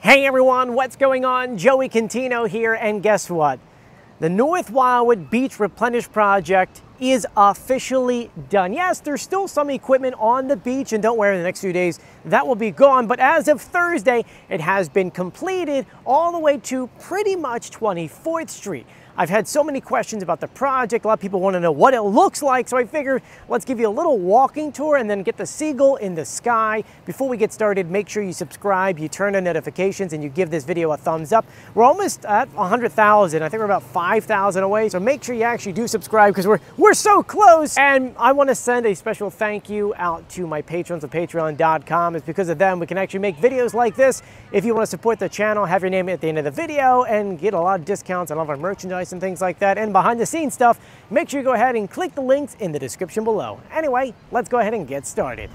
Hey everyone, what's going on? Joey Contino here, and guess what? The North Wildwood Beach Replenish project is officially done. Yes, there's still some equipment on the beach, and don't worry, in the next few days that will be gone, but as of Thursday, it has been completed all the way to pretty much 24th Street. I've had so many questions about the project. A lot of people want to know what it looks like, so I figured let's give you a little walking tour and then get the seagull in the sky. Before we get started, make sure you subscribe, you turn on notifications, and you give this video a thumbs up. We're almost at 100,000. I think we're about 5,000 away, so make sure you actually do subscribe because we're so close. And I want to send a special thank you out to my patrons at patreon.com. It's because of them we can actually make videos like this. If you want to support the channel, have your name at the end of the video and get a lot of discounts on all of our merchandise and things like that, and behind the scenes stuff, make sure you go ahead and click the links in the description below. Anyway, let's go ahead and get started.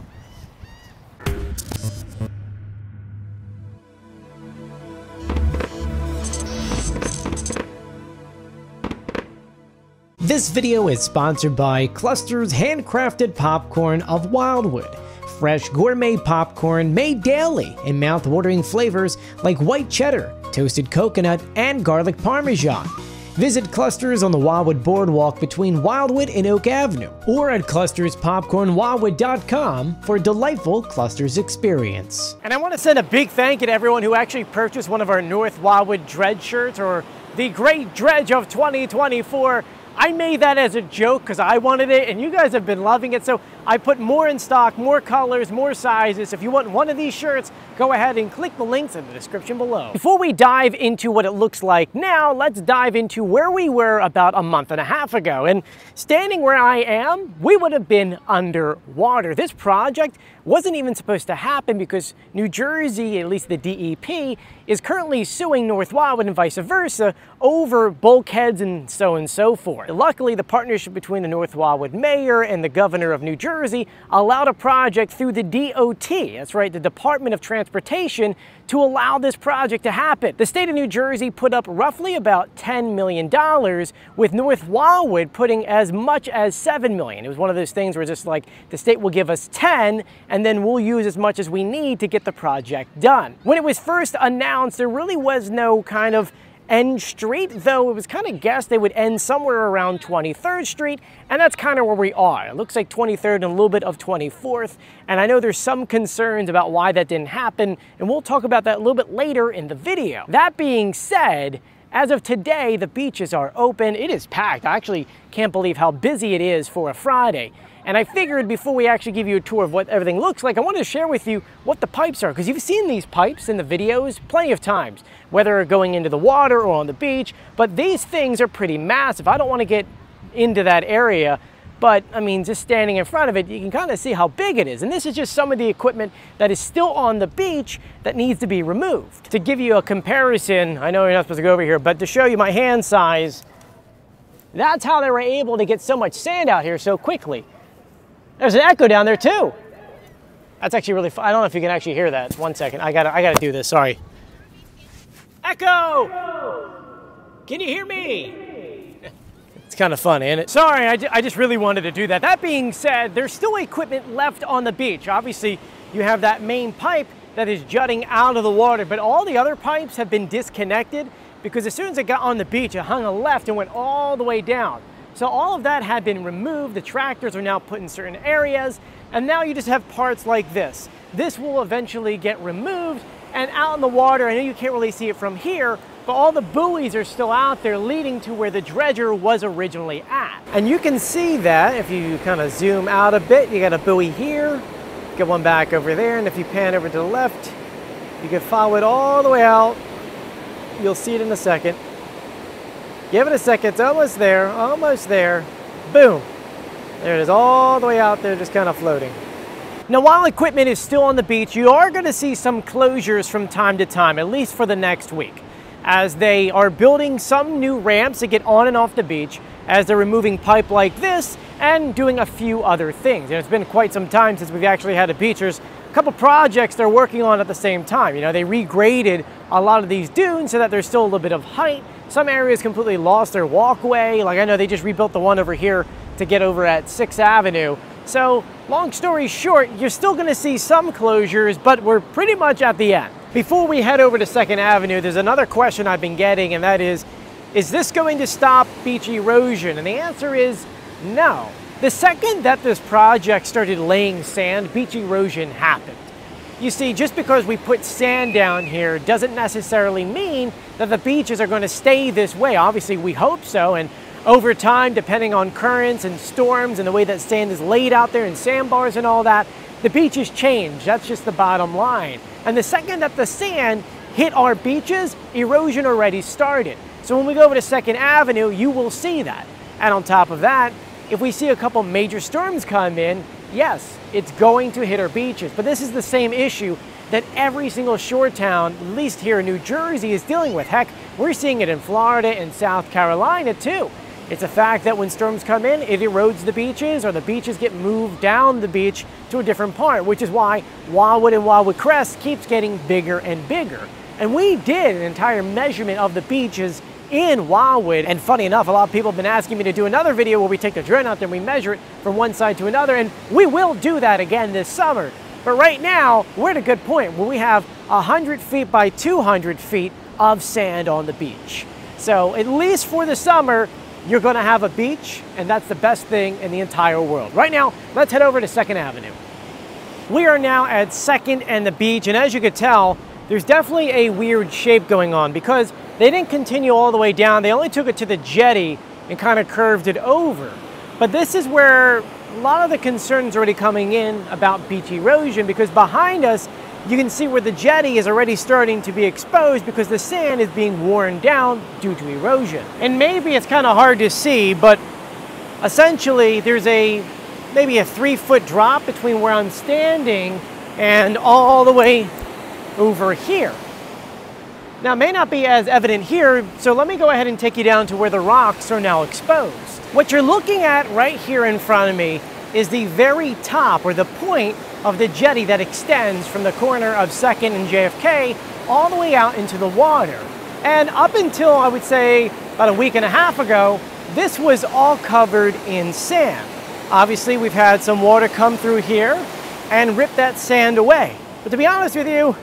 This video is sponsored by Cluster's handcrafted popcorn of Wildwood. Fresh gourmet popcorn made daily in mouth-watering flavors like white cheddar, toasted coconut, and garlic parmesan. Visit Clusters on the Wildwood Boardwalk between Wildwood and Oak Avenue, or at clusterspopcornwildwood.com for a delightful Clusters experience. And I want to send a big thank you to everyone who actually purchased one of our North Wildwood Dredge shirts, or the Great Dredge of 2024. I made that as a joke because I wanted it, and you guys have been loving it, so I put more in stock, more colors, more sizes. If you want one of these shirts, go ahead and click the links in the description below. Before we dive into what it looks like now, let's dive into where we were about a month and a half ago. And standing where I am, we would have been underwater. This project wasn't even supposed to happen because New Jersey, at least the DEP, is currently suing North Wildwood and vice versa over bulkheads and so forth. Luckily, the partnership between the North Wildwood mayor and the governor of New Jersey allowed a project through the DOT, that's right, the Department of Transportation, to allow this project to happen. The state of New Jersey put up roughly about $10 million, with North Wildwood putting as much as $7 million. It was one of those things where it's just like, the state will give us 10, and then we'll use as much as we need to get the project done. When it was first announced, there really was no kind of end street, though it was kind of guessed they would end somewhere around 23rd Street, and that's kind of where we are. It looks like 23rd and a little bit of 24th, and I know there's some concerns about why that didn't happen, and we'll talk about that a little bit later in the video. That being said, as of today, the beaches are open. It is packed. I actually can't believe how busy it is for a Friday. And I figured before we actually give you a tour of what everything looks like, I wanted to share with you what the pipes are, because you've seen these pipes in the videos plenty of times, whether going into the water or on the beach, but these things are pretty massive. I don't want to get into that area, but I mean, just standing in front of it, you can kind of see how big it is. And this is just some of the equipment that is still on the beach that needs to be removed. To give you a comparison, I know you're not supposed to go over here, but to show you my hand size, that's how they were able to get so much sand out here so quickly. There's an echo down there too. That's actually really fun. I don't know if you can actually hear that. 1 second, I gotta do this, sorry. Echo! Can you hear me? It's kind of fun, ain't it? Sorry, I just really wanted to do that. That being said, there's still equipment left on the beach. Obviously, you have that main pipe that is jutting out of the water, but all the other pipes have been disconnected because as soon as it got on the beach, it hung a left and went all the way down. So all of that had been removed. The tractors are now put in certain areas, and now you just have parts like this. This will eventually get removed, and out in the water, I know you can't really see it from here, but all the buoys are still out there leading to where the dredger was originally at. And you can see that if you kind of zoom out a bit, you got a buoy here, get one back over there, and if you pan over to the left, you can follow it all the way out. You'll see it in a second. Give it a second, it's almost there, boom. There it is, all the way out there, just kind of floating. Now, while equipment is still on the beach, you are gonna see some closures from time to time, at least for the next week, as they are building some new ramps to get on and off the beach, as they're removing pipe like this and doing a few other things. And it's been quite some time since we've actually had a beach. There's a couple projects they're working on at the same time. You know, they regraded a lot of these dunes so that there's still a little bit of height. Some areas completely lost their walkway. Like I know they just rebuilt the one over here to get over at 6th Avenue. So long story short, you're still gonna see some closures, but we're pretty much at the end. Before we head over to 2nd Avenue, there's another question I've been getting, and that is this going to stop beach erosion? And the answer is no. The second that this project started laying sand, beach erosion happened. You see, just because we put sand down here doesn't necessarily mean that the beaches are going to stay this way. Obviously, we hope so, and over time, depending on currents and storms and the way that sand is laid out there and sandbars and all that, the beaches change. That's just the bottom line. And the second that the sand hit our beaches, erosion already started. So when we go over to 2nd Avenue, you will see that. And on top of that, if we see a couple major storms come in, yes, it's going to hit our beaches. But this is the same issue that every single shore town, at least here in New Jersey, is dealing with. Heck, we're seeing it in Florida and South Carolina too. It's a fact that when storms come in, it erodes the beaches, or the beaches get moved down the beach to a different part, which is why Wildwood and Wildwood Crest keeps getting bigger and bigger. And we did an entire measurement of the beaches in Wildwood, and funny enough, a lot of people have been asking me to do another video where we take the drone out there and we measure it from one side to another, and we will do that again this summer. But right now, we're at a good point where we have 100 feet by 200 feet of sand on the beach. So at least for the summer, you're going to have a beach, and that's the best thing in the entire world. Right now, let's head over to 2nd Avenue. We are now at 2nd and the beach, and as you could tell, there's definitely a weird shape going on because they didn't continue all the way down. They only took it to the jetty and kind of curved it over. But this is where a lot of the concerns are already coming in about beach erosion, because behind us, you can see where the jetty is already starting to be exposed because the sand is being worn down due to erosion. And maybe it's kind of hard to see, but essentially there's maybe a 3-foot drop between where I'm standing and all the way over here. Now, it may not be as evident here, so let me go ahead and take you down to where the rocks are now exposed. What you're looking at right here in front of me is the very top, or the point of the jetty that extends from the corner of 2nd and JFK all the way out into the water. And up until, I would say, about a week and a half ago, this was all covered in sand. Obviously, we've had some water come through here and rip that sand away. But to be honest with you,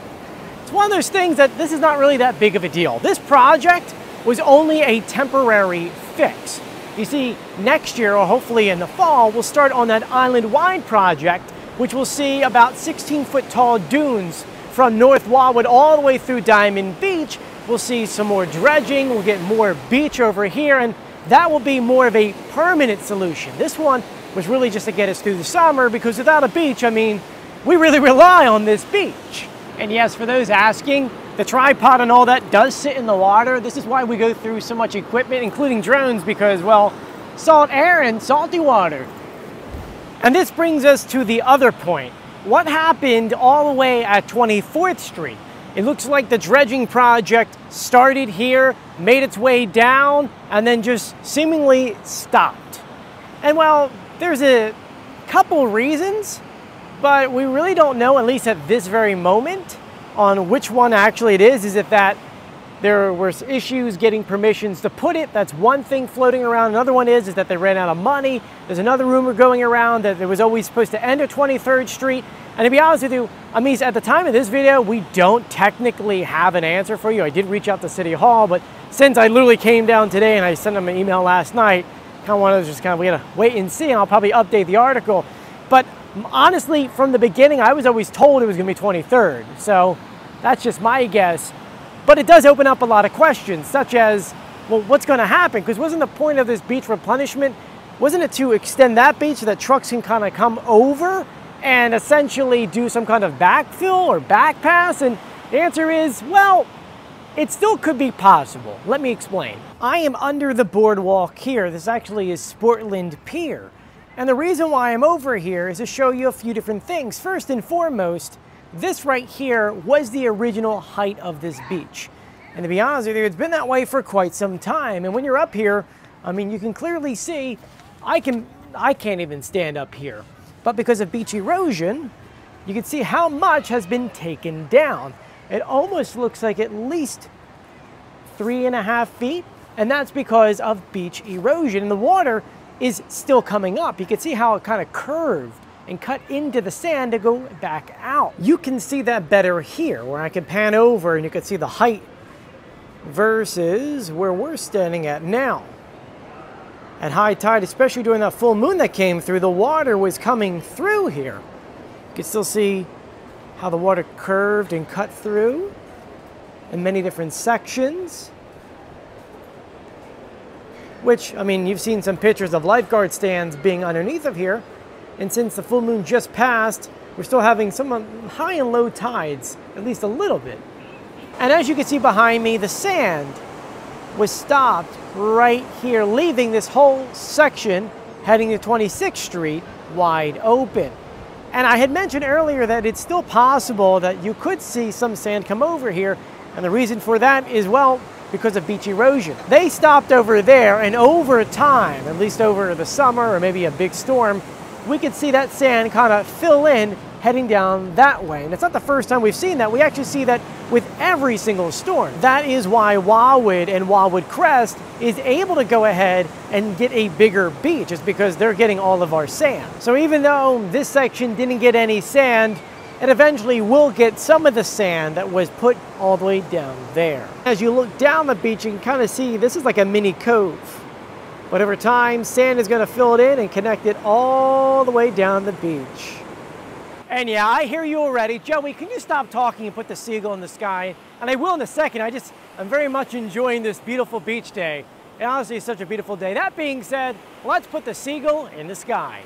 it's one of those things that this is not really that big of a deal. This project was only a temporary fix. You see, next year, or hopefully in the fall, we'll start on that island-wide project, which will see about 16-foot tall dunes from North Wildwood all the way through Diamond Beach. We'll see some more dredging, we'll get more beach over here, and that will be more of a permanent solution. This one was really just to get us through the summer, because without a beach, I mean, we really rely on this beach. And yes, for those asking, the tripod and all that does sit in the water. This is why we go through so much equipment, including drones, because, well, salt air and salty water. And this brings us to the other point. What happened all the way at 24th Street? It looks like the dredging project started here, made its way down, and then just seemingly stopped. And well, there's a couple reasons, but we really don't know, at least at this very moment, on which one actually it is. Is it that there were issues getting permissions to put it? That's one thing floating around. Another one is that they ran out of money. There's another rumor going around that it was always supposed to end at 23rd Street. And to be honest with you, I mean, at the time of this video, we don't technically have an answer for you. I did reach out to City Hall, but since I literally came down today and I sent them an email last night, kind of wanted to just we gotta wait and see, and I'll probably update the article. But honestly, from the beginning, I was always told it was gonna be 23rd. So that's just my guess. But it does open up a lot of questions, such as, well, what's gonna happen? Because wasn't the point of this beach replenishment, wasn't it to extend that beach so that trucks can kind of come over and essentially do some kind of backfill or back pass? And the answer is, well, it still could be possible. Let me explain. I am under the boardwalk here. This actually is Sportland Pier. And the reason why I'm over here is to show you a few different things. First and foremost, this right here was the original height of this beach. And to be honest with you, it's been that way for quite some time. And when you're up here, I mean, you can clearly see, I can't even stand up here. But because of beach erosion, you can see how much has been taken down. It almost looks like at least 3.5 feet, and that's because of beach erosion. And the water is still coming up. You can see how it kind of curved and cut into the sand to go back out. You can see that better here, where I can pan over and you can see the height versus where we're standing at now. At high tide, especially during that full moon that came through, the water was coming through here. You can still see how the water curved and cut through in many different sections. Which, I mean, you've seen some pictures of lifeguard stands being underneath of here. And since the full moon just passed, we're still having some high and low tides, at least a little bit. And as you can see behind me, the sand was stopped right here, leaving this whole section heading to 26th Street wide open. And I had mentioned earlier that it's still possible that you could see some sand come over here. And the reason for that is, well, because of beach erosion. They stopped over there, and over time, at least over the summer or maybe a big storm, we could see that sand kind of fill in heading down that way. And it's not the first time we've seen that. We actually see that with every single storm. That is why Wildwood and Wildwood Crest is able to go ahead and get a bigger beach, is because they're getting all of our sand. So even though this section didn't get any sand, it eventually will get some of the sand that was put all the way down there. As you look down the beach, you can kind of see this is like a mini cove. But over time, sand is going to fill it in and connect it all the way down the beach. And yeah, I hear you already. Joey, can you stop talking and put the seagull in the sky? And I will in a second. I'm very much enjoying this beautiful beach day. And honestly, it's such a beautiful day. That being said, let's put the seagull in the sky.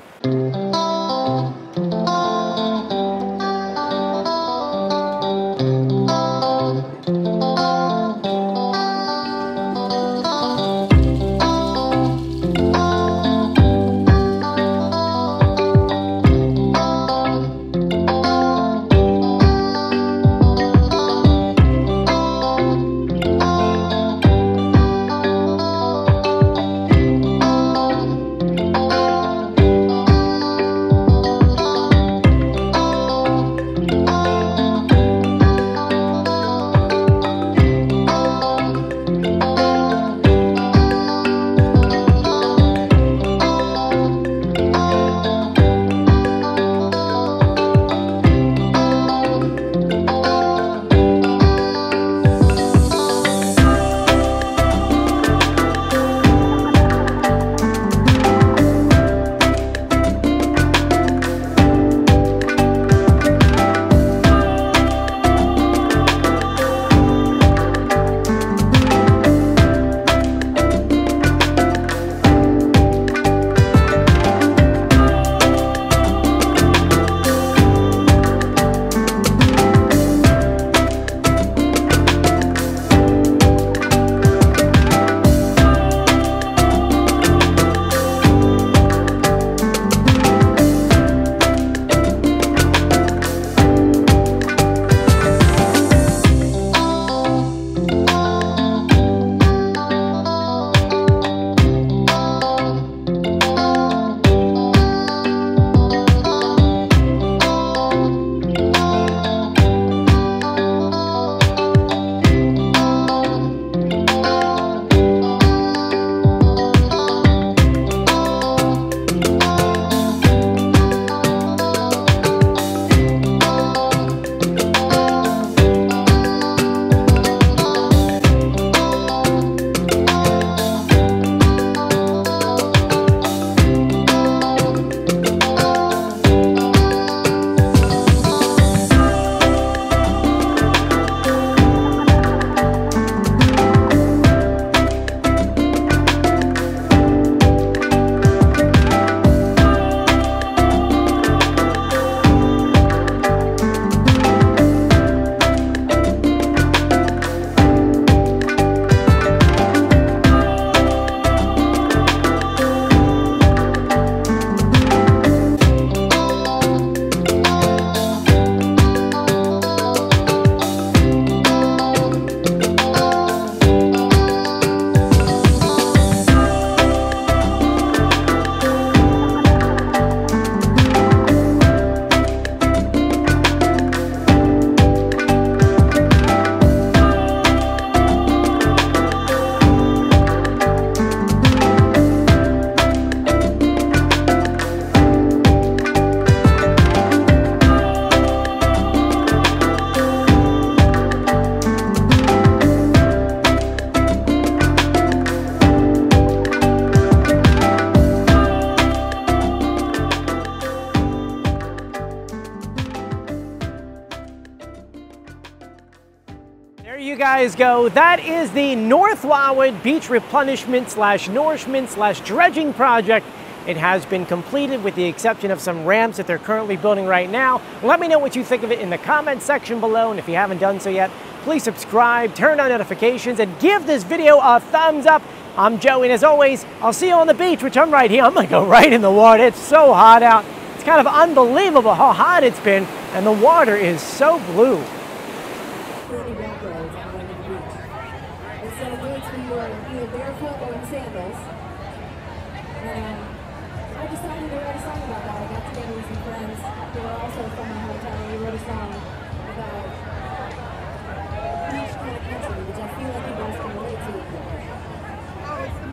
There you guys go. That is the North Wildwood Beach Replenishment / Nourishment / Dredging project. It has been completed with the exception of some ramps that they're currently building right now. Let me know what you think of it in the comments section below, and if you haven't done so yet, please subscribe, turn on notifications, and give this video a thumbs up. I'm Joey, and as always, I'll see you on the beach, which I'm right here. I'm gonna go right in the water. It's so hot out. It's kind of unbelievable how hot it's been, and the water is so blue. Instead of boots, we were either barefoot or in sandals. And I decided to write a song about that. I got together with some friends who were also from my hometown, and we wrote a song about beach kind of country.